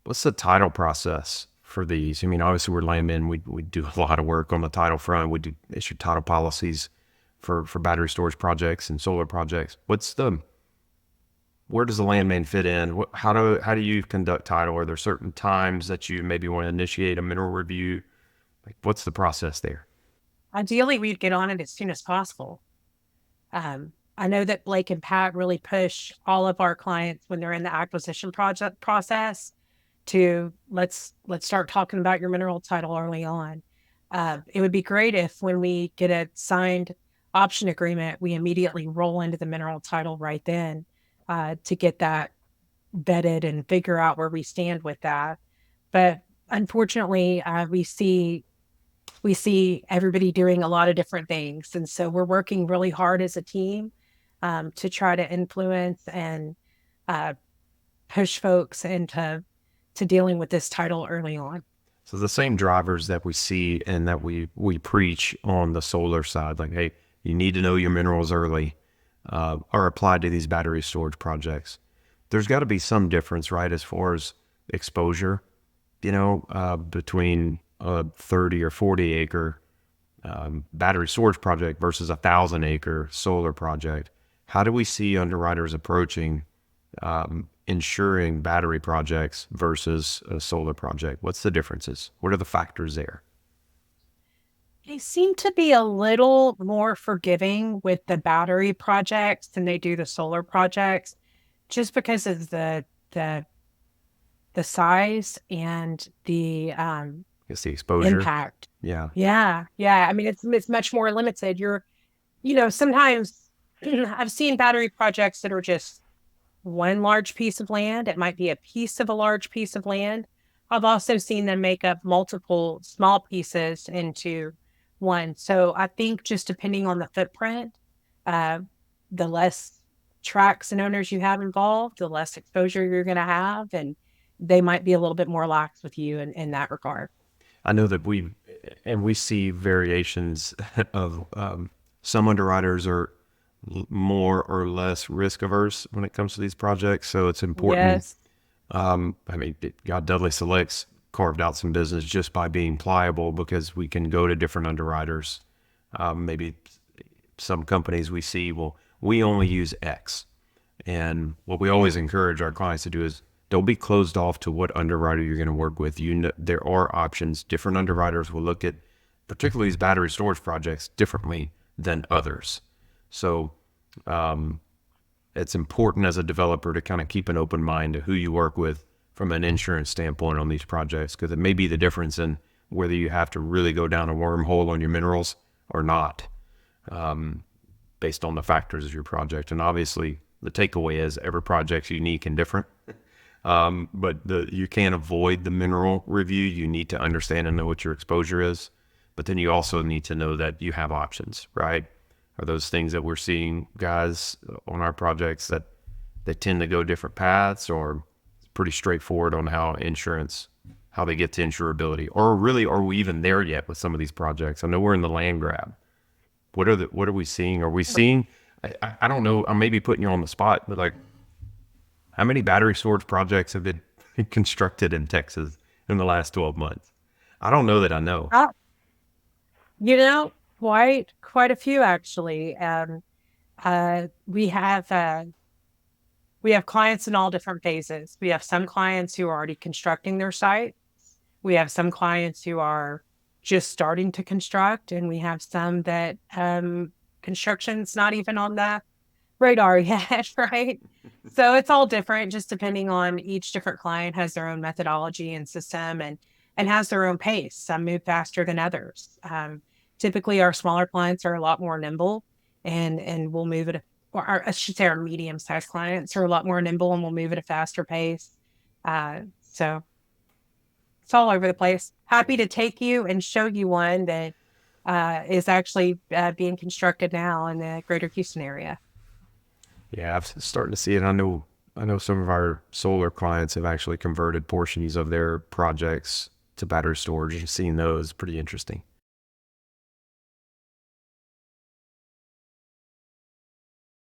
What's the title process for these? I mean, obviously we're landmen. We do a lot of work on the title front. We do issue title policies for battery storage projects and solar projects. Where does the landman fit in? How do you conduct title? Are there certain times that you maybe want to initiate a mineral review? Like, what's the process there? Ideally, we'd get on it as soon as possible. I know that Blake and Pat really push all of our clients when they're in the acquisition project process to let's start talking about your mineral title early on. It would be great if when we get a signed option agreement, we immediately roll into the mineral title right then to get that vetted and figure out where we stand with that. But unfortunately, we see everybody doing a lot of different things. And so we're working really hard as a team to try to influence and uh, push folks into dealing with this title early on. So the same drivers that we see and that we preach on the solar side, like, hey, you need to know your minerals early, are applied to these battery storage projects. There's got to be some difference, right, as far as exposure, between a 30 or 40 acre battery storage project versus 1,000 acre solar project. How do we see underwriters approaching insuring battery projects versus a solar project? What's the differences? What are the factors there? They seem to be a little more forgiving with the battery projects than they do the solar projects, just because of the the size and the I guess the exposure. impact. Yeah. Yeah, yeah. I mean, it's much more limited. Sometimes I've seen battery projects that are just one large piece of land. It might be a piece of a large piece of land. I've also seen them make up multiple small pieces into one. So I think just depending on the footprint, uh, the less tracks and owners you have involved, the less exposure you're going to have. And they might be a little bit more lax with you in that regard. I know that we see variations of some underwriters are more or less risk averse when it comes to these projects. So it's important. Yes. I mean, God, Dudley Selects carved out some business just by being pliable because we can go to different underwriters. Maybe some companies we see, well, we only use X. And what we always encourage our clients to do is don't be closed off to what underwriter you're going to work with. There are options. Different underwriters will look at particularly these battery storage projects differently than others. So it's important as a developer to kind of keep an open mind to who you work with from an insurance standpoint on these projects, because it may be the difference in whether you have to really go down a wormhole on your minerals or not, based on the factors of your project. And obviously, the takeaway is every project's unique and different. But you can't avoid the mineral review. You need to understand and know what your exposure is. But then you also need to know that you have options, right? Are those things that we're seeing guys on our projects that they tend to go different paths, or it's pretty straightforward on how they get to insurability? Or really, are we even there yet with some of these projects? I know we're in the land grab. What are we seeing? Are we seeing, I don't know, I may be putting you on the spot, but like, how many battery storage projects have been constructed in Texas in the last 12 months? I don't know that I know. Uh, you know, quite a few actually. We have clients in all different phases. We have some clients who are already constructing their site. We have some clients who are just starting to construct, and we have some that construction's not even on the radar yet, right? So it's all different, just depending on each different client has their own methodology and system and has their own pace. Some move faster than others. Typically, our smaller clients are a lot more nimble and we'll move at I should say our medium-sized clients are a lot more nimble and will move at a faster pace. So it's all over the place. Happy to take you and show you one that is actually being constructed now in the greater Houston area. Yeah, I'm starting to see it. I know some of our solar clients have actually converted portions of their projects to battery storage and seeing those pretty interesting.